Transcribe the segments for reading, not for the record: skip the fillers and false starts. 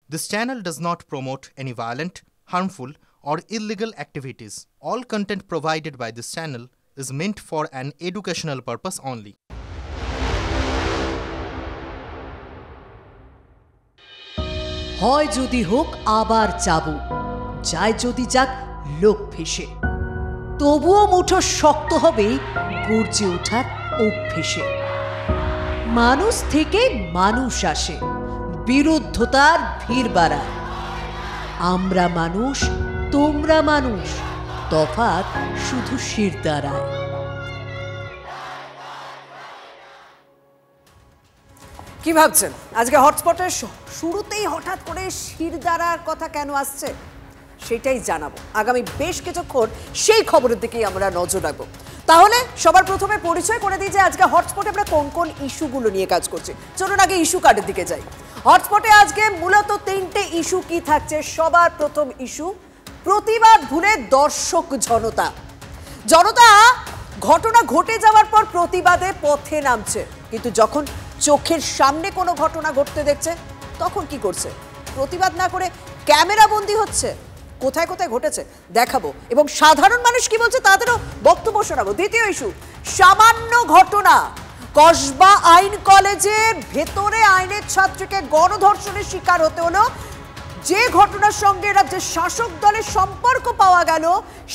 This channel does not promote any violent, harmful, or illegal activities. All content provided by this channel is meant for an educational purpose only. হয় যদি হোক আবার যাবো, যায় যদি যাক লোক ভেসে, তবুও মুঠো শক্ত হবে গর্জে ওঠার অভ্যেসে। মানুষ থেকে মানুষ আসে, বিরুদ্ধতার ভিড় বাড়ায়। আমরা মানুষ, তোমরা মানুষ, তফাৎ শুধু শিরদাঁড়ায়। কি ভাবছেন আজকে হটস্পটের শুরুতেই হঠাৎ করে শিরদাঁড়ার কথা কেন আসছে সেটাই জানাবো। আগামী বেশ কিছুক্ষণ সেই খবরের দিকেই আমরা নজর রাখবো। তাহলে সবার প্রথমে পরিচয় করে দিই যে আজকে হটস্পটে আমরা কোন কোন ইস্যুগুলো নিয়ে কাজ করছি। চলুন আগে ইস্যু কার্ডের দিকে যাই। হটস্পটে আজকে মূলত 3টে ইস্যু কি থাকছে। সবার প্রথম ইস্যু, প্রতিবাদ ভুলে দর্শক জনতা। জনতা ঘটনা ঘটে যাওয়ার পর প্রতিবাদে পথে নামছে, কিন্তু যখন চোখের সামনে কোনো ঘটনা ঘটতে দেখছে তখন কি করছে? প্রতিবাদ না করে ক্যামেরা বন্দি হচ্ছে। কোথায় কোথায় ঘটেছে দেখাবো, এবং সাধারণ মানুষ কি বলছে তাদেরও বক্তব্য শোনাবো। দ্বিতীয় ইস্যু, সামান্য ঘটনা, কসবা আইন কলেজের ভেতরে আইনের ছাত্রীকে গণধর্ষণের শিকার হতে হলো। যে ঘটনার সঙ্গে রাজ্যের শাসক দলের সম্পর্ক পাওয়া গেল,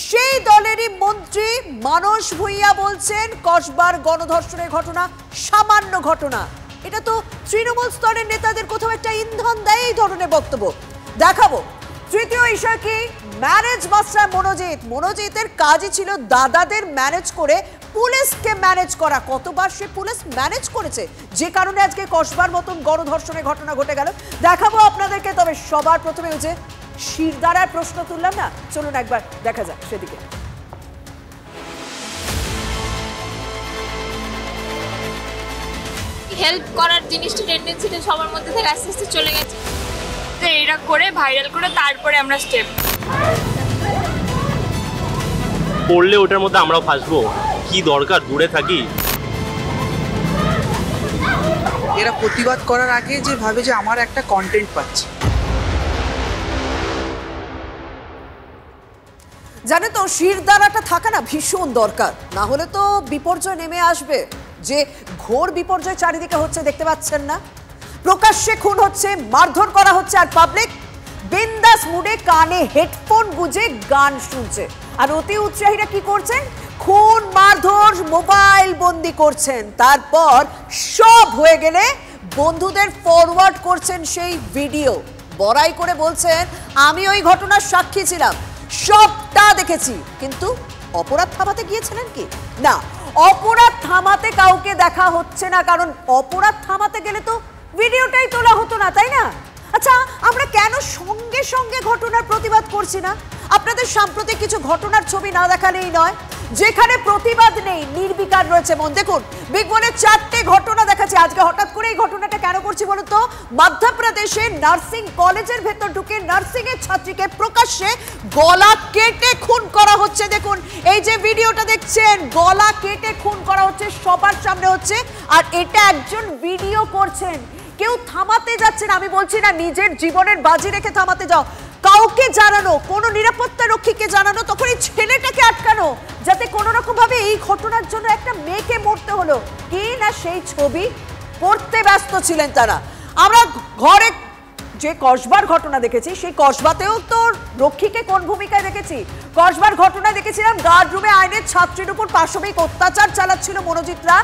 সেই দলেরই মন্ত্রী মানস ভূঁইয়া বলছেন কসবার গণধর্ষণের ঘটনা সামান্য ঘটনা। এটা তো তৃণমূল স্তরের নেতাদের কোথাও একটা ইন্ধন দেয় এই ধরনের বক্তব্য, দেখাবো। তৃতীয় ইস্যু কি, ম্যানেজ মাস্টার মনোজিতের কাজই ছিল দাদাদের ম্যানেজ করে পুলিশকে ম্যানেজ করা। কতবার সে পুলিশ ম্যানেজ করেছে, যে কারণে আজকে কসবার মতন গণধর্ষণের ঘটনা ঘটে গেল, দেখাবো আপনাদেরকে। তবে সবার প্রথমে ওই যে শিরদাঁড়ার প্রশ্ন তুললাম না, চলুন একবার দেখা যাক সেদিকে। হেল্প করার জিনিসটা টেন্ডেন্সিটা সবার মধ্যে থেকে আস্তে আস্তে চলে গেছে। তো এটা করে ভাইরাল করে তারপরে আমরা স্টেপ পড়লে ওটার মধ্যে আমরাও ফাঁসবো। কি দরকার দূরে থাকি। এরা প্রতিবাদ করার আগে যে ভাবে যে আমার একটা কন্টেন্ট পাচ্ছে। জানে তো শিরদাঁড়াটা থাকা না ভীষণ দরকার, না হলে তো বিপর্যয় নেমে আসবে। যে ঘোর বিপর্যয় চারিদিকে হচ্ছে দেখতে পাচ্ছেন না, প্রকাশ্যে খুন হচ্ছে, মারধর করা হচ্ছে, আর পাবলিক বিন্দাস মুডে কানে হেডফোন গুঁজে গান শুনছে। আর অতি উৎসাহীরা কি করছেন, খুন মারধর মোবাইল বন্দি করছেন। তারপর সব হয়ে গেলে বন্ধুদের ফরওয়ার্ড করছেন সেই ভিডিও, বড়াই করে বলছেন আমি ওই ঘটনার সাক্ষী ছিলাম, সবটা দেখেছি। কিন্তু অপরাধ থামাতে গিয়েছিলেন কি না, অপরাধ থামাতে কাউকে দেখা হচ্ছে না, কারণ অপরাধ থামাতে গেলে তো ভিডিওটাই তোলা হতো না, তাই না? আচ্ছা, আমরা কেন সঙ্গে সঙ্গে ঘটনার প্রতিবাদ করছি না? আপনাদের সাম্প্রতিক কিছু ঘটনার ছবি না দেখালেই নয়, যেখানে প্রতিবাদ নেই, নির্বিকার রয়েছে মন। দেখুন, বিগ বনের 4টে ঘটনা দেখাচ্ছে। আজকে হঠাৎ করে এই ঘটনাটা কেন করছি বলুন তো? মধ্যপ্রদেশে নার্সিং কলেজের ভেতর ঢুকে নার্সিং এর ছাত্রীকে প্রকাশ্যে গলা কেটে খুন করা হচ্ছে। দেখুন, এই যে ভিডিওটা দেখছেন, গলা কেটে খুন করা হচ্ছে, সবার সামনে হচ্ছে, আর এটা একজন ভিডিও করছেন। কেউ থামাতে যাচ্ছে না, আমি বলছি না নিজের জীবনের বাজি রেখে থামাতে যাও, কাউকে জানানো, কোনো নিরাপত্তা রক্ষীকে জানানো, তখন এই ছেলেটাকে আটকানো, যাতে কোনো রকম ভাবে এই ঘটনার জন্য একটা মেয়েকে মরতে হলো কি না, সেই ছবি করতে ব্যস্ত ছিলেন তারা। আমরা ঘরে যে কসবার ঘটনা দেখেছি, সেই কসবাতেও তো রক্ষীকে কোন ভূমিকায় দেখেছি। কসবার ঘটনায় দেখেছিলাম গার্ড রুমে আইনের ছাত্রীর উপর পাশবিক অত্যাচার চালাচ্ছিল মনোজিতরা,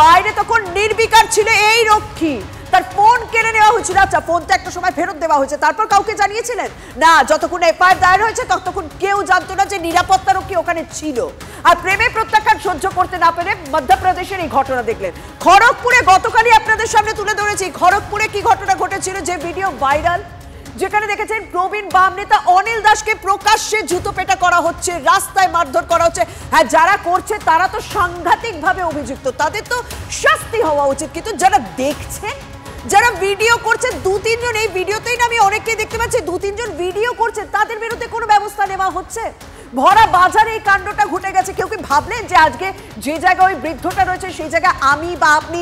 বাইরে তখন নির্বিকার ছিল এই রক্ষী, তার ফোন কেড়ে নেওয়া হয়েছিল। আচ্ছা, ফোনটা একটা সময় ফেরত দেওয়া হয়েছে, তারপর কাউকে জানিয়েছিলেন না? যতক্ষণ এফআইআর দায়ের হয়েছে ততক্ষণ কেউ জানতো না যে নিরাপত্তা রক্ষী ওখানে ছিল। আর প্রেমে প্রত্যাখ্যান সহ্য করতে না পেরে মধ্যপ্রদেশের এই ঘটনা দেখলেন। খড়গপুরে গতকালই আপনাদের সামনে তুলে ধরেছি, খড়গপুরে কি ঘটনা ঘটেছিল, যে ভিডিও ভাইরাল, যেখানে দেখেছেন প্রবীণ বাম নেতা অনিল দাসকে প্রকাশ্যে জুতো পেটা করা হচ্ছে, রাস্তায় মারধর করা হচ্ছে। হ্যাঁ, যারা করছে তারা তো সাংঘাতিকভাবে অভিযুক্ত, তাদের তো শাস্তি হওয়া উচিত, কিন্তু যারা দেখছে, যারা ভিডিও করছে, 2-3 জন, এই ভিডিওতেই না আমি অনেককেই দেখতে পাচ্ছি 2-3 জন ভিডিও করছে, তাদের বিরুদ্ধে কোনো ব্যবস্থা নেওয়া হচ্ছে? ভরা বাজারে এই কাণ্ডটা ঘটে গেছে। কেউ কি ভাবলেন যে আজকে যে জায়গায় ওই বৃদ্ধটা রয়েছে সেই জায়গায় আমি বা আপনি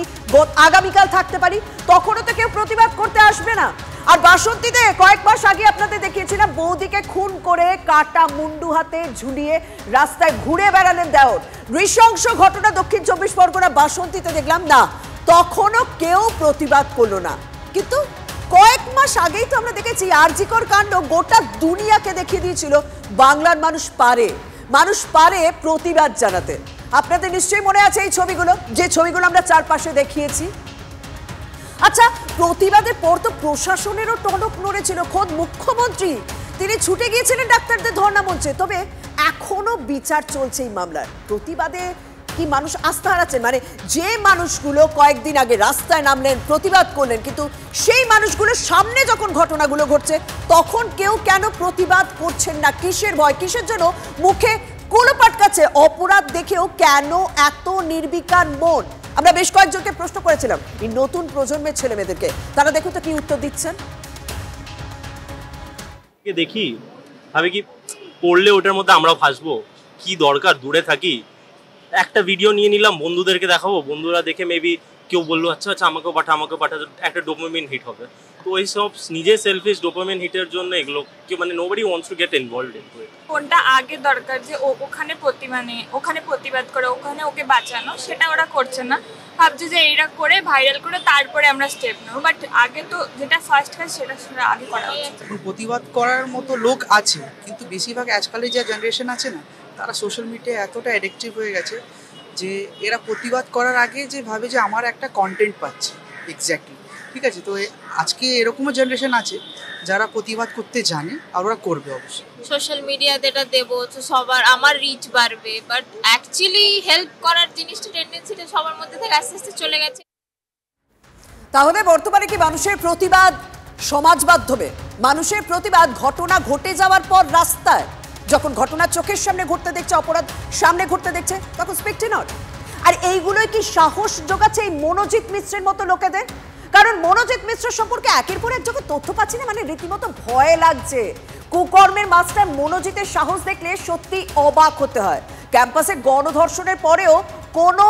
আগামীকাল থাকতে পারি? তখনও তো কেউ প্রতিবাদ করতে আসবে না। আর বাসন্তীতে কয়েক মাস আগে আপনাদের দেখিয়েছিলাম বৌদিকে খুন করে কাটা মুন্ডু হাতে ঝুলিয়ে রাস্তায় ঘুরে বেড়ালেন দেওর। নৃশংস ঘটনা দক্ষিণ 24 পরগনা বাসন্তীতে দেখলাম না, তখনও কেউ প্রতিবাদ করলো না। কিন্তু কয়েক মাস আগেই তো আমরা দেখেছি আরজিকর কাণ্ড গোটা দুনিয়াকে দেখিয়ে দিয়েছিল বাংলার মানুষ পারে প্রতিবাদ জানাতে। আপনাদের নিশ্চয়ই মনে আছে এই ছবিগুলো, যে ছবিগুলো আমরা চারপাশে দেখিয়েছি। আচ্ছা, প্রতিবাদের পর তো প্রশাসনেরও টনক নড়েছিল, খোদ মুখ্যমন্ত্রী তিনি ছুটে গিয়েছিলেন ডাক্তারদের ধর্ণা মঞ্চে। তবে এখনো বিচার চলছে এই মামলার। প্রতিবাদে কি মানুষ আস্থা হারাচ্ছেন? মানে যে মানুষগুলো কয়েকদিন আগে রাস্তায় নামলেন, প্রতিবাদ করলেন, কিন্তু সেই মানুষগুলোর সামনে যখন ঘটনাগুলো ঘটছে তখন কেউ কেন প্রতিবাদ করছেন না? কিসের ভয়, কিসের জন্য মুখে কুলো পাটকাচ্ছে? অপরাধ দেখেও কেন এত নির্বিকার মন? আমরা বেশ কয়েকজনকে প্রশ্ন করেছিলাম এই নতুন প্রজন্মের ছেলে মেয়েদেরকে, তারা দেখুন তো কি উত্তর দিচ্ছেন। দেখি ভাবে কি পড়লে ওটার মধ্যে আমরা ফাঁসবো, কি দরকার দূরে থাকি। একটা ভিডিও নিয়ে নিলাম, বন্ধুদেরকে দেখাবো, বন্ধুরা দেখে মেবি কেউ বললো আচ্ছা আমাকেও পাঠা, একটা ডোপামিন হিট হবে। তো ওই সব নিজে সেলফিশ ডোপামিন হিটের জন্য এগুলো কেউ মানে nobody wants to get involved in it. কোনটা আগে দরকার যে ওখানে ওখানে প্রতিবাদ করে ওখানে ওকে বাঁচানো, সেটা ওরা করছে না। ভাবছে যে এইটা করে ভাইরাল করে তারপরে আমরা স্টেপ নেবো, বাট আগে তো যেটা ফার্স্ট কাজ সেটা আগে করা উচিত। প্রতিবাদ করার মতো লোক আছে, কিন্তু বেশিরভাগ আজকালের যে জেনারেশন আছে না, তারা সোশ্যাল মিডিয়ায় এতটা অ্যাডিকটিভ হয়ে গেছে যে এরা প্রতিবাদ করার আগে যে ভাবে যে আমার একটা কন্টেন্ট পাচ্ছে। এক্স্যাক্টলি, ঠিক আছে। তো আজকে এরকমও জেনারেশন আছে যারা প্রতিবাদ করতে জানে, আর ওরা করবে অবশ্যই। সোশ্যাল মিডিয়াতে এটা দেবো তো সবার আমার রিচ বাড়বে, বাট অ্যাকচুয়ালি হেল্প করার জিনিসটা টেন্ডেন্সিটা সবার মধ্যে থেকে আস্তে আস্তে চলে গেছে। তাহলে বর্তমানে কি মানুষের প্রতিবাদ সমাজ মাধ্যমে, মানুষের প্রতিবাদ ঘটনা ঘটে যাওয়ার পর রাস্তায়, যখন ঘটনা চোখের সামনে ঘটতে দেখছে, অপরাধ সামনে ঘটতে দেখছে, তখন স্পিক নট? আর এইগুলোই কি সাহস যোগাচ্ছে এই মনোজিৎ মিশ্রের মতো লোকেদের? কারণ মনোজিৎ মিশ্র সম্পর্কে একের পর এক যখন তথ্য পাচ্ছি না, মানে রীতিমতো ভয় লাগছে। কুকর্মের মাস্টার মনোজিতের সাহস দেখলে সত্যি অবাক হতে হয়। ক্যাম্পাসে গণধর্ষণের পরেও কোনো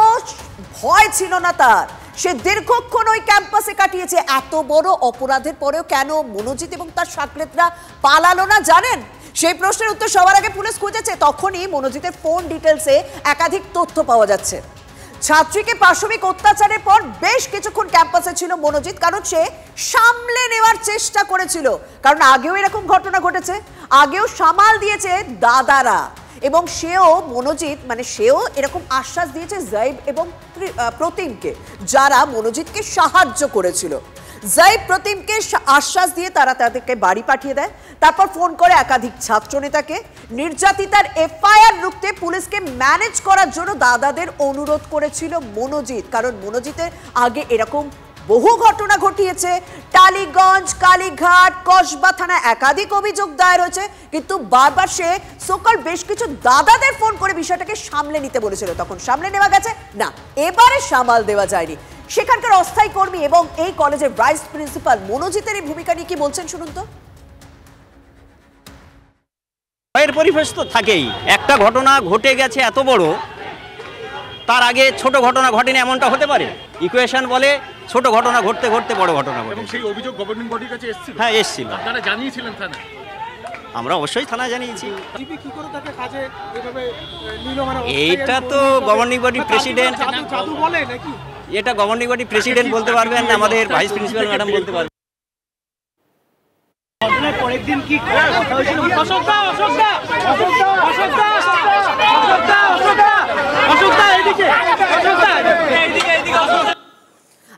ভয় ছিল না তার। সে দীর্ঘক্ষণ ওই ক্যাম্পাসে কাটিয়েছে। এত বড় অপরাধের পরেও কেন মনোজিৎ এবং তার সাকলেতরা পালালো না জানেন? সেই প্রশ্নের উত্তর সবার আগে পুলিশ খুঁজেছে। তখনই মনোজিতের ফোন ডিটেলসে একাধিক তথ্য পাওয়া যাচ্ছে। ছাত্রীকে পাশবিক অত্যাচারের পর বেশ কিছুক্ষণ ক্যাম্পাসে ছিল মনোজিৎ, কারণ সে সামলে নেওয়ার চেষ্টা করেছিল। কারণ আগেও এরকম ঘটনা ঘটেছে, আগেও সামাল দিয়েছে দাদারা, এবং সেও এরকম আশ্বাস দিয়েছে জাইব এবং প্রতিমকে, যারা মনোজিৎকে সাহায্য করেছিল। জাইব প্রতিমকে আশ্বাস দিয়ে তারা তাদেরকে বাড়ি পাঠিয়ে দেয়। তারপর ফোন করে একাধিক ছাত্রনেতাকে। নির্যাতিতার এফআইআর রুখতে পুলিশকে ম্যানেজ করার জন্য দাদাদের অনুরোধ করেছিল মনোজিৎ, কারণ মনোজিতের আগে এরকম বহু ঘটনা ঘটিয়েছে। টালিগঞ্জ, কালীঘাট, কসবা থানায় একাধিক অভিযোগ দায়ের হয়েছে, কিন্তু বারবার সে সোকল বেশ কিছু দাদাদের ফোন করে বিষয়টাকে সামলে নিতে বলেছিল। তখন সামলে নেওয়া গেছে না, এবারে সামাল দেওয়া যায়নি। সেখানকার অস্থায়ী কর্মী এবং এই কলেজের ভাইস প্রিন্সিপাল মনোজিতের এই ভূমিকা নিয়ে কি বলছেন শুনুন তো। ভয়ের পরিবেশ তো থাকেই। একটা ঘটনা ঘটে গেছে এত বড়, তার আগে ছোট ঘটনা ঘটেনি এমনটা হতে পারে? ইকুয়েশন বলে ছোট ঘটনা ঘটতে ঘটতে বড় ঘটনা ঘটে। এবং সেই অভিযোগ গভর্নিং বডির কাছে এসেছিল? হ্যাঁ, এসেছিল। আপনারা জানিয়েছিলেন থানায়? আমরা অবশ্যই থানায় জানিয়েছি। জিপি কি করে তাকে কাজে এভাবে নিল? মানে এইটা তো গভর্নিং বডি প্রেসিডেন্ট, জাদু বলে নাকি? এটা গভর্নিং বডি প্রেসিডেন্ট বলতে পারবেন, আমাদের ভাইস প্রিন্সিপাল ম্যাডাম বলতে পারবেন। পরের দিন কি কথা হয়েছিল? অশোকদা এদিকে,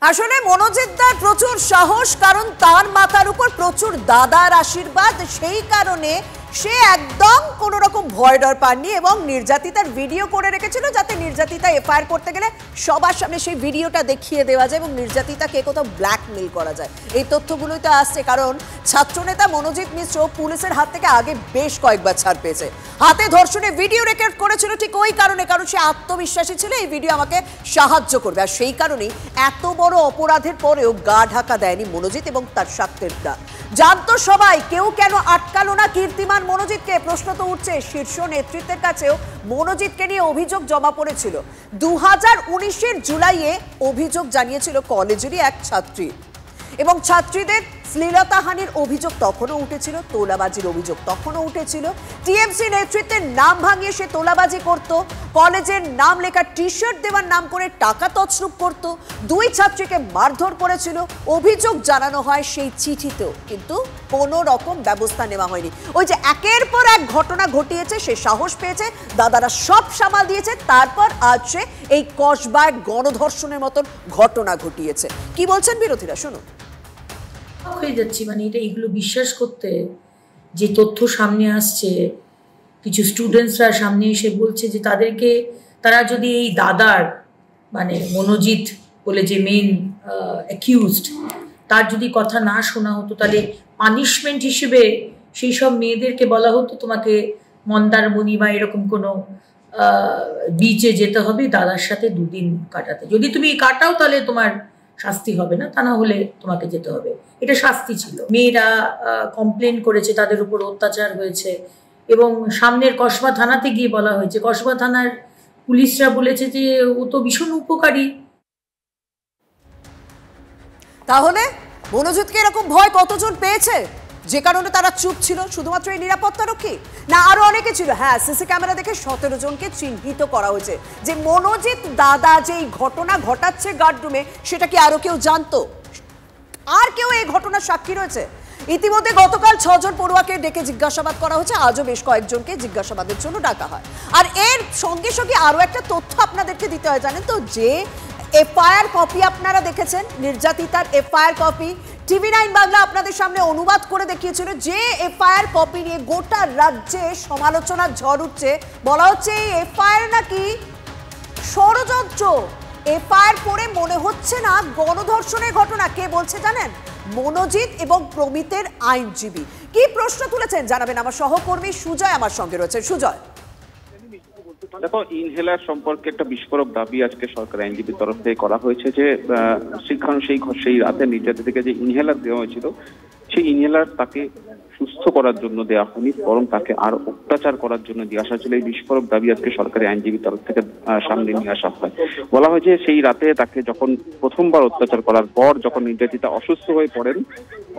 আসলে মনোজিৎ দার প্রচুর সাহস, কারণ তার মাথার উপর প্রচুর দাদার আশীর্বাদ। সেই কারণে সে একদম কোনো রকম ভয় ডর পাননি এবং নির্যাতিতার ভিডিও করে রেখেছিল, যাতে নির্যাতিতা এফআইআর করতে গেলে সবার সামনে সেই ভিডিওটা দেখিয়ে দেওয়া যায় এবং নির্যাতিতাকে কোথাও ব্ল্যাকমেল করা যায়। এই তথ্যগুলোই তো আসছে, কারণ ছাত্রনেতা মনোজিৎ মিশ্র পুলিশের হাত থেকে আগে বেশ কয়েকবার ছাড় পেয়েছে। হাতে ধর্ষণের ভিডিও রেকর্ড করেছিল ঠিক ওই কারণে, কারণ সে আত্মবিশ্বাসী ছিল এই ভিডিও আমাকে সাহায্য করবে। আর সেই কারণেই এত বড় অপরাধের পরেও গা ঢাকা দেয়নি মনোজিৎ এবং তার সাথীরা। জানতো সবাই, কেউ কেন আটকালো না কীর্তিমান মনোজিৎকে? প্রশ্ন তো উঠছে। শীর্ষ নেতৃত্বের কাছেও মনোজিৎকে নিয়ে অভিযোগ জমা পড়েছিল। 2019-এর জুলাইয়ে অভিযোগ জানিয়েছিল কলেজেরই এক ছাত্রী, এবং ছাত্রীদের শ্লীলতাহানির অভিযোগ তখনও উঠেছিল, তোলাবাজির অভিযোগ তখনও উঠেছিল। টিএমসি নেতৃত্বের নাম ভাঙিয়ে সে তোলাবাজি করত, কলেজের নাম লেখা টি শার্ট দেওয়ার নাম করে টাকা তছরূপ করত, 2 ছাত্রীকে মারধর করেছিল। অভিযোগ জানানো হয় সেই চিঠিতেও, কিন্তু কোনো রকম ব্যবস্থা নেওয়া হয়নি। ওই যে একের পর এক ঘটনা ঘটিয়েছে, সে সাহস পেয়েছে, দাদারা সব সামাল দিয়েছে, তারপর আজ সে এই কসবায় গণধর্ষণের মতন ঘটনা ঘটিয়েছে। কি বলছেন বিরোধীরা, শুনুন। হয়ে যাচ্ছি, মানে এটা এগুলো বিশ্বাস করতে, যে তথ্য সামনে আসছে, কিছু স্টুডেন্টসরা সামনে এসে বলছে যে তারা যদি এই দাদার, মানে মনোজিৎ বলে যে মেইন অ্যাকিউজড, তার যদি কথা না শোনা হতো, তাহলে পানিশমেন্ট হিসেবে সেই সব মেয়েদেরকে বলা হতো তোমাকে মন্দারমণি বা এরকম কোনো বিচে যেতে হবে দাদার সাথে 2 দিন কাটাতে। যদি তুমি কাটাও তাহলে তোমার শাস্তি হবে না, তা না হলে তোমাকে যেতে হবে। এটা শাস্তি ছিল। মেয়েরা কমপ্লেন করেছে তাদের উপর অত্যাচার হয়েছে, এবং সামনের কসবা থানাতে গিয়ে বলা হয়েছে, কসবা থানার পুলিশরা বলেছে যে ও তো ভীষণ উপকারী। তাহলে মনোজিৎকে এরকম ভয় কতজন পেয়েছে, যে কারণে তারা চুপ ছিল? শুধুমাত্র এই নিরাপত্তারক্ষী না আরো অনেকে ছিল? হ্যাঁ, সিসি ক্যামেরা দেখে 17 জনকে চিহ্নিত করা হয়েছে। যে মনোজিৎ দাদা যে এই ঘটনা ঘটাচ্ছে গার্ডরুমে, সেটা কি আরো কেউ জানতো? আর কেউ এই ঘটনার সাক্ষী রয়েছে? ইতিমধ্যে গতকাল 6 জন পড়ুয়াকে ডেকে জিজ্ঞাসাবাদ করা হয়েছে, আজও বেশ কয়েকজনকে জিজ্ঞাসাবাদের জন্য ডাকা হয়। আর এর সঙ্গে সঙ্গে আরো একটা তথ্য আপনাদেরকে দিতে হয়, জানেন তো, যে এফআইআর কপি আপনারা দেখেছেন, নির্যাতিতার এফআইআর কপি TV9 বাংলা আপনাদের সামনে অনুবাদ করে দেখিয়েছিল, যে এফআইআর কপি নিয়ে গোটা রাজ্যে সমালোচনার ঝড় উঠছে। বলা হচ্ছে এই এফআইআর নাকি ষড়যন্ত্র। এফআইআর পড়ে মনে হচ্ছে না গণধর্ষণের ঘটনা। কে বলছে জানেন? মনোজিৎ এবং প্রমিতের আইনজীবী। কি প্রশ্ন তুলেছেন জানাবেন আমার সহকর্মী সুজয় আমার সঙ্গে রয়েছে। সুজয়, দেখো, ইনহেলার সম্পর্কে একটা বিস্ফোরক দাবি আজকে সরকার আইনজীবীর তরফ থেকে করা হয়েছে, যে সেই রাতে নির্যাতিতাকে যে ইনহেলার দেওয়া হয়েছিল, সেই ইনহেলার তাকে সুস্থ করার জন্য দেওয়া হয়নি, বরং তাকে আরো অত্যাচার করার জন্য দিয়ে আসা ছিল। এই বিস্ফোরক দাবি আজকে সরকারি আইনজীবীর তরফ থেকে সামনে নিয়ে আসা হয়। বলা হয় যে সেই রাতে তাকে যখন প্রথমবার অত্যাচার করার পর যখন নির্যাতিতা অসুস্থ হয়ে পড়েন,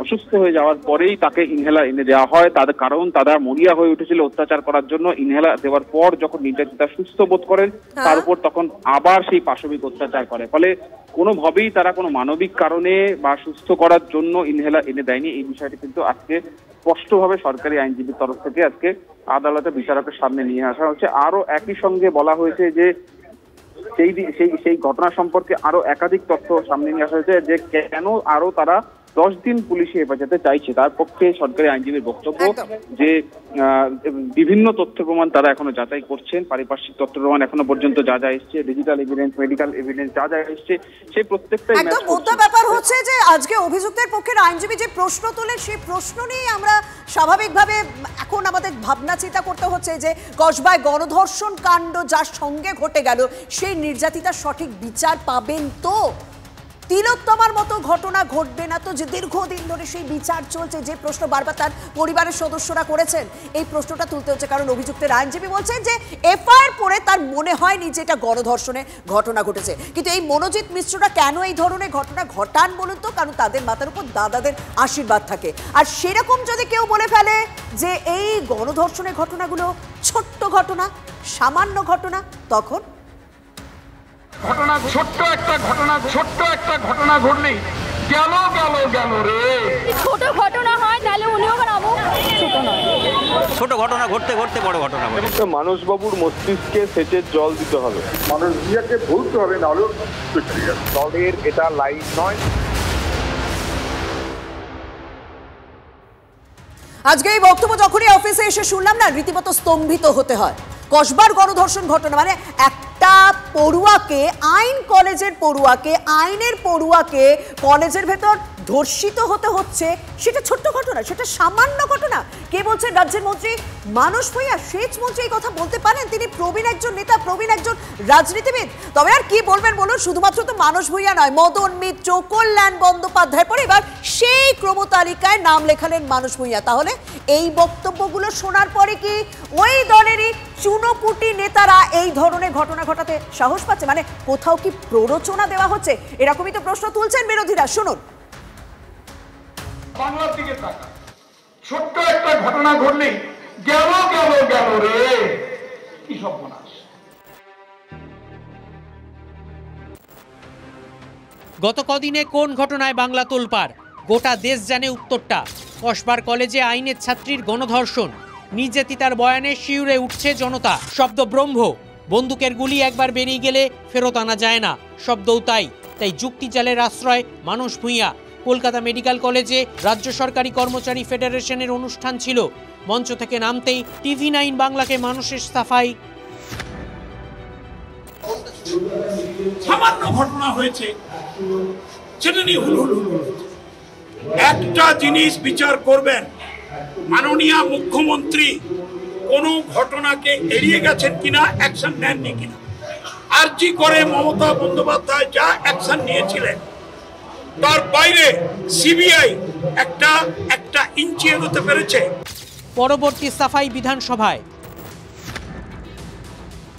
অসুস্থ হয়ে যাওয়ার পরেই তাকে ইনহেলার এনে দেওয়া হয়। তাদের কারণ তারা মরিয়া হয়ে উঠেছিল অত্যাচার করার জন্য। ইনহেলার দেওয়ার পর যখন নির্যাতিতা সুস্থ বোধ করেন, তার উপর তখন আবার সেই পাশবিক অত্যাচার করে। ফলে কোনোভাবেই তারা কোনো মানবিক কারণে বা সুস্থ করার জন্য ইনহেলার এনে দেয়নি। এই বিষয়টি কিন্তু আজকে স্পষ্টভাবে সরকারি আইনজীবীর তরফ থেকে আজকে আদালতে বিচারকের সামনে নিয়ে আসা হচ্ছে। আরো একই সঙ্গে বলা হয়েছে যে সেই ঘটনা সম্পর্কে আরো একাধিক তথ্য সামনে নিয়ে আসা হয়েছে, যে কেন আরো তারা 10 দিন পুলিশি হেফাজতে চাইছে। তার পক্ষে সরকারি আইনজীবীর বক্তব্য যে বিভিন্ন তথ্য প্রমাণ তারা এখনো যাচাই করছেন, পারিপার্শ্বিক তথ্য প্রমাণ এখনো পর্যন্ত যা যা এসছে, ডিজিটাল এভিডেন্স, মেডিকেল এভিডেন্স যা যা এসছে, সেই প্রত্যেকটাই একদম মোদ্দা ব্যাপার হচ্ছে যে আজকে অভিযুক্তের পক্ষের আইনজীবী যে প্রশ্ন তোলেন, সেই প্রশ্ন নিয়ে আমরা স্বাভাবিকভাবে এখন আমাদের ভাবনা চিন্তা করতে হচ্ছে যে কসবায় গণধর্ষণ কাণ্ড যার সঙ্গে ঘটে গেল, সেই নির্যাতিতার সঠিক বিচার পাবেন তো? তিলোত্তমার মতো ঘটনা ঘটবে না তো? যে দীর্ঘদিন ধরে সেই বিচার চলছে, যে প্রশ্ন বারবার তার পরিবারের সদস্যরা করেছেন, এই প্রশ্নটা তুলতে হচ্ছে। কারণ অভিযুক্তের আইনজীবী বলছেন যে এফআইআর পড়ে তার মনে হয়নি যে এটা গণধর্ষণের ঘটনা ঘটেছে। কিন্তু এই মনোজিৎ মিশ্ররা কেন এই ধরনের ঘটনা ঘটান বলুন তো? কারণ তাদের মাথার উপর দাদাদের আশীর্বাদ থাকে। আর সেরকম যদি কেউ বলে ফেলে যে এই গণধর্ষণের ঘটনাগুলো ছোট্ট ঘটনা, সামান্য ঘটনা, তখন ছোট্ট একটা ঘটনা ঘটলেই গেল রে। ছোট ঘটনা হয় তাহলে উনিও বানাবো, ছোট নয়। ছোট ঘটনা ঘটতে ঘটতে বড় ঘটনা ঘটে। মানসবাবুর মস্তিষ্কে সেচের জল দিতে হবে, মানুষ বিয়াকে ভুলতে হবে, না হলেও দলের এটা লাইন নয়। আজকে এই বক্তব্য যখনই অফিসে এসে শুনলাম না, রীতিমতো স্তম্ভিত হতে হয়। কসবার গণধর্ষণ ঘটনা মানে একটা পড়ুয়াকে, কলেজের পড়ুয়াকে কলেজের ভেতর ধর্ষিত হতে হচ্ছে, সেটা ছোট্ট ঘটনা, সেটা সামান্য ঘটনা। কে বলছেন? রাজ্যের মন্ত্রী মানস ভূঁইয়া, সেচ মন্ত্রী এই কথা বলতে পারেন? তিনি প্রবীণ একজন নেতা, প্রবীণ একজন রাজনীতিবিদ। তবে আর কি বলবেন বলুন? শুধুমাত্র তো মানস ভূঁইয়া নয়, মদন মিত্র, কল্যাণ বন্দ্যোপাধ্যায় পরে এবার সেই ক্রমতালিকায় নাম লেখালেন মানস ভূঁইয়া। তাহলে এই বক্তব্যগুলো শোনার পরে কি ওই দলেরই চুনোপুটি নেতারা এই ধরনের ঘটনা ঘটাতে সাহস পাচ্ছে? মানে কোথাও কি প্ররোচনা দেওয়া হচ্ছে? এরকমই তো প্রশ্ন তুলছেন বিরোধীরা। শুনুন। বাংলার দিকে তাকা, ছোট্ট একটা ঘটনা ঘটলেই গেল গেল গেল রে, কি সর্বনাশ। গত কদিনে কোন ঘটনায় বাংলা তোলপাড়, গোটা দেশ জানে উত্তরটা। কসবার কলেজে আইনের ছাত্রীর গণধর্ষণ, নির্যাতিতার বয়ানে শিউরে উঠছে জনতা। শব্দ ব্রহ্ম, বন্দুকের গুলি একবার বেরিয়ে গেলে ফেরত আনা যায় না, শব্দও তাই যুক্তিজালের আশ্রয় মানুষ ভূঁইয়া। কলকাতা মেডিকেল কলেজে রাজ্য সরকারি কর্মচারী ফেডারেশনের অনুষ্ঠান ছিল। মঞ্চ থেকে নামতেই TV9 বাংলাকে মানুষের সাফাই। সামান্য ঘটনা হয়েছে, সেটা নিয়ে হুলহুল। একটা জিনিস বিচার করবেন, মাননীয় মুখ্যমন্ত্রী কোনো ঘটনাকে এড়িয়ে গেছেন কিনা, অ্যাকশন নেননি কিনা। আরজি করে মমতা বন্দ্যোপাধ্যায় যা অ্যাকশন নিয়েছিলেন, তার বাইরে সিবিআই একটা ইঞ্চি এগোতে পেরেছে। পরবর্তী সাফাই বিধানসভায়।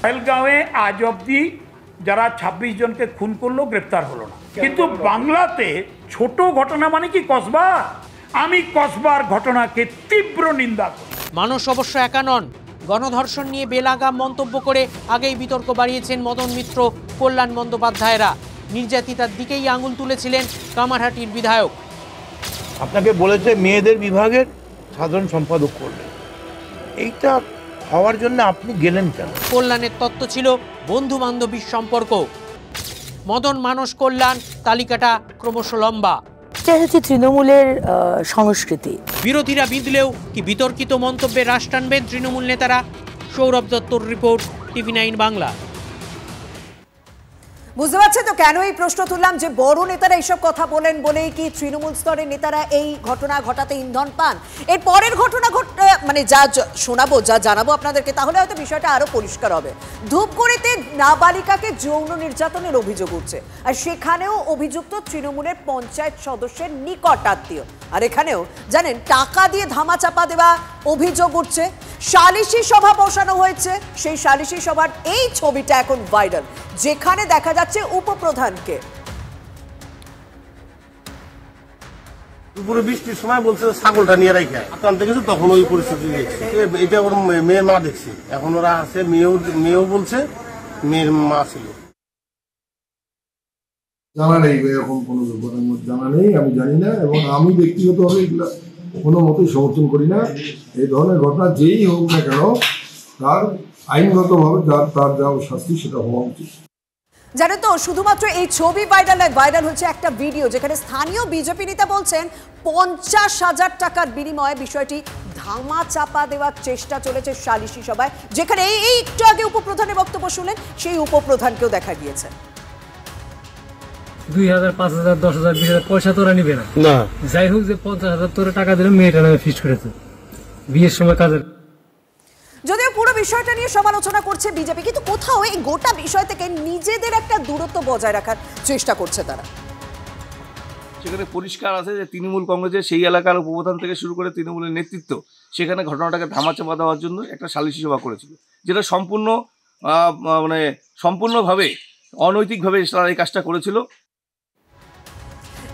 পহেলগাঁওয়ে আজ অব্দি যারা 26 জনকে খুন করলো গ্রেপ্তার হলো না, কিন্তু বাংলাতে ছোট ঘটনা মানে কি কসবা? আমি কসবার ঘটনাকে তীব্র নিন্দা করি। মানুষ অবশ্য একা নন। গণধর্ষণ নিয়ে বেলাগাম মন্তব্য করে আগেই বিতর্ক বাড়িয়েছেন মদন মিত্র, কল্যাণ বন্দ্যোপাধ্যায়রা। নির্যাতিতার দিকেই আঙুল তুলেছিলেন কামারহাটির বিধায়ক। আপনাকে বলেছে মেয়েদের বিভাগের সাধারণ সম্পাদক করবেন, এইটা হওয়ার জন্য আপনি গেলেন কেন? কল্যাণের তত্ত্ব ছিল বন্ধু বান্ধবীর সম্পর্ক। মদন, মানস, কল্যাণ, তালিকাটা ক্রমশ লম্বা। এটা হচ্ছে তৃণমূলের সংস্কৃতি। বিরোধীরা বিঁধলেও কি বিতর্কিত মন্তব্যে রাশ টানবেন তৃণমূল নেতারা? সৌরভ দত্তর রিপোর্ট, TV9 বাংলা। বুঝতে পারছেন তো কেন এই প্রশ্ন তুললাম, যে বড় নেতারা এইসব কথা বলেন বলেই কি তৃণমূল স্তরের নেতারা এই ঘটনা ঘটাতে ইন্ধন পান? এর পরের ঘটনা মানে যা শোনাবো, যা জানাবো আপনাদেরকে, তাহলে হয়তো বিষয়টা আরো পরিষ্কার হবে। ধূপগুড়িতে নাবালিকাকে যৌন নির্যাতনের অভিযোগ উঠছে, আর সেখানেও অভিযুক্ত তৃণমূলের পঞ্চায়েত সদস্যের নিকট আত্মীয়। আর এখানেও জানেন টাকা দিয়ে ধামাচাপা দেওয়া অভিযোগ উঠছে। সালিশি সভা বসানো হয়েছে, সেই সালিশি সভার এই ছবিটা এখন ভাইরাল, যেখানে দেখা যাচ্ছে উপপ্রধানকে। দুপুরে বৃষ্টির সময় বলছে ছাগলটা নিয়ে রাখা আনতে গেছে, তখন ওই পরিস্থিতি দেখছে। এটা ওর মেয়ের মা দেখছে, এখন ওরা আছে, মেয়েও বলছে মেয়ের মা ছিল। জানা নেই, এরকম কোনো ব্যাপারের মধ্যে জানা নেই, আমি জানি না, এবং আমি ব্যক্তিগতভাবে এগুলা কোনো মতেই সমর্থন করি না। এই ধরনের ঘটনা যেই হোক না কেন, তার আইনগতভাবে তার যা শাস্তি সেটা হওয়া উচিত। জানেন তো, শুধুমাত্র এই ছবি ভাইরাল হচ্ছে একটা ভিডিও, যেখানে স্থানীয় বিজেপি নেতা বলছেন 50,000 টাকার বিনিময়ে বিষয়টি ধামা চাপা দেওয়ার চেষ্টা চলেছে সালিশি সভায়, যেখানে এই একটু আগে উপপ্রধানের বক্তব্য শুনলেন, সেই উপপ্রধানকেও দেখা গিয়েছে। 2,000, 5,000, 10,000, 20,000 পয়সা তোরা নিবে না। যাই হোক, যে 50,000 তোরা টাকা দিলে মেয়েটা নামে ফিক্স করেছে বিয়ের সময় কাজের। যদিও পুরো বিষয়টা নিয়ে সমালোচনা করছে বিজেপি, কিন্তু কোথাও এই গোটা বিষয় থেকে নিজেদের একটা দূরত্ব বজায় রাখার চেষ্টা করছে তারা। সেখানে পরিষ্কার আছে যে তৃণমূল কংগ্রেসের সেই এলাকার উপপ্রধান থেকে শুরু করে তৃণমূলের নেতৃত্ব সেখানে ঘটনাটাকে ধামাচাপা দেওয়ার জন্য একটা সালিশি সভা করেছিল, যেটা সম্পূর্ণভাবে অনৈতিকভাবে তারা এই কাজটা করেছিল।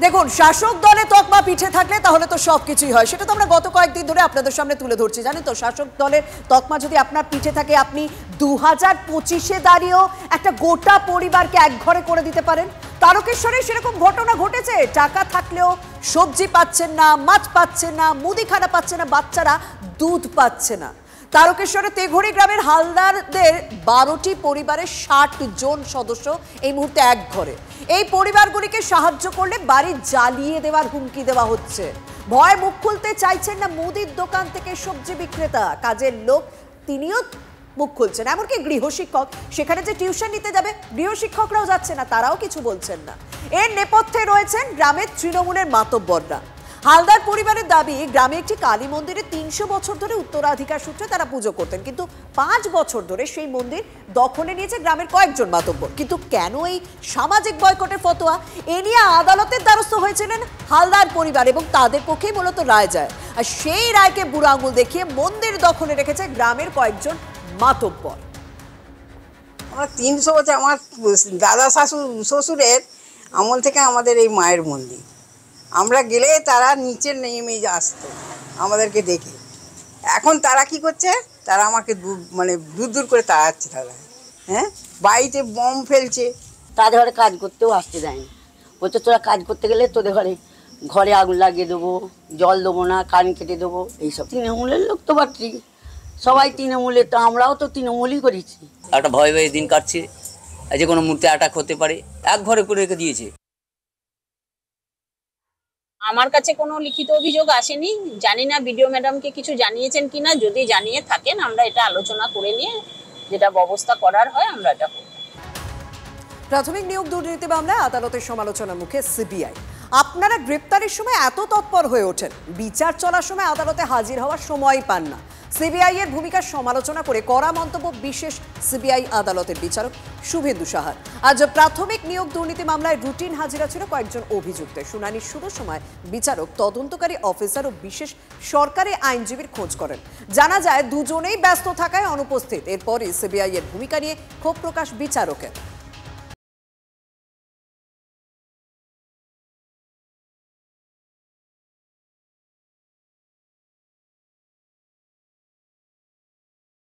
দেখুন, শাসক দলে তকমা পিঠে থাকলে তাহলে তো সবকিছুই হয়, সেটা তো আমরা গত কয়েকদিন ধরে আপনাদের সামনে তুলে ধরছি। জানেন তো, শাসক দলের তকমা যদি আপনার পিঠে থাকে, আপনি 2025-এ দাঁড়িয়েও একটা গোটা পরিবারকে একঘরে করে দিতে পারেন। তারকেশ্বরে সেরকম ঘটনা ঘটেছে, টাকা থাকলেও সবজি পাচ্ছেন না, মাছ পাচ্ছেন না, মুদিখানা পাচ্ছে না, বাচ্চারা দুধ পাচ্ছে না। তারকেশ্বরে তেঘড়ি গ্রামের হালদারদের 12টি পরিবারের 60 জন সদস্য এই মুহূর্তে এক ঘরে। এই পরিবারগুলিকে সাহায্য করলে বাড়ি জ্বালিয়ে দেওয়ার হুমকি দেওয়া হচ্ছে। ভয় মুখ খুলতে চাইছেন না মুদির দোকান থেকে সবজি বিক্রেতা, কাজের লোক তিনিও মুখ খুলছেন। এমনকি গৃহশিক্ষক, সেখানে যে টিউশন নিতে যাবে গৃহশিক্ষকরাও যাচ্ছে না, তারাও কিছু বলছেন না। এর নেপথ্যে রয়েছেন গ্রামের তৃণমূলের মাতব্বররা। হালদার পরিবারের দাবি, গ্রামে একটি কালী মন্দিরে 300 বছর ধরে উত্তরাধিকার সূত্রে তারা পুজো করতেন, কিন্তু 5 বছর ধরে সেই মন্দির দখলে নিয়েছে গ্রামের কয়েকজন মাতব্বর। কিন্তু কেন এই সামাজিক বয়কটের ফতোয়া, এ নিয়ে আদালতের দ্বারস্থ হয়েছিলেন হালদার পরিবার, এবং তাদের পক্ষেই মূলত রায় যায়। আর সেই রায়কে বুড়ো আঙুল দেখিয়ে মন্দির দখলে রেখেছে গ্রামের কয়েকজন মাতব্বর। আমার 300 বছর, আমার দাদা শ্বশুরের আমল থেকে আমাদের এই মায়ের মন্দির। আমরা গেলে তারা নিচে নেমে আসতো আমাদেরকে দেখে। এখন তারা কি করছে, তারা আমাকে মানে দূর দূর করে তাড়াচ্ছে। তারা হ্যাঁ বাড়িতে বম ফেলছে, তাদের ঘরে কাজ করতেও আসতে দেয় না, বলছে তোরা কাজ করতে গেলে তোদের ঘরে আগুন লাগিয়ে দেবো, জল দেবো না, কারেন্ট কেটে দেবো, এইসব। তৃণমূলের লোক তো বাকি সবাই তৃণমূলের, তো আমরাও তো তৃণমূলই করেছি। একটা ভয় ভয়ে দিন কাটছে, যে কোনো মুহূর্তে অ্যাটাক হতে পারে, এক ঘরে করে রেখে দিয়েছে। আমার কাছে কোনো লিখিত অভিযোগ আসেনি, জানি না বিডিও ম্যাডামকে কিছু জানিয়েছেন কিনা। যদি জানিয়ে থাকেন আমরা এটা আলোচনা করে নিয়ে যেটা ব্যবস্থা করার হয় আমরা এটা করব। প্রাথমিক নিয়োগ দুর্নীতি মামলায় আদালতের সমালোচনার মুখে সিবিআই। আপনারা গ্রেপ্তারের সময় এত তৎপর হয়ে ওঠেন, বিচার চলার সময় আদালতে হাজির হওয়ার সময় পান না। সিবিআই এর ভূমিকার সমালোচনা করে কড়া মন্তব্য বিশেষ সিবিআই আদালতের বিচারক শুভেন্দু সাহার। আজ প্রাথমিক নিয়োগ দুর্নীতি মামলায় রুটিন হাজিরা ছিল কয়েকজন অভিযুক্তের। শুনানি শুরুর সময় বিচারক তদন্তকারী অফিসার ও বিশেষ সরকারি আইনজীবীর খোঁজ করেন। জানা যায় দুজনেই ব্যস্ত থাকায় অনুপস্থিত। এরপরই সিবিআই এর ভূমিকা নিয়ে ক্ষোভ প্রকাশ বিচারকের।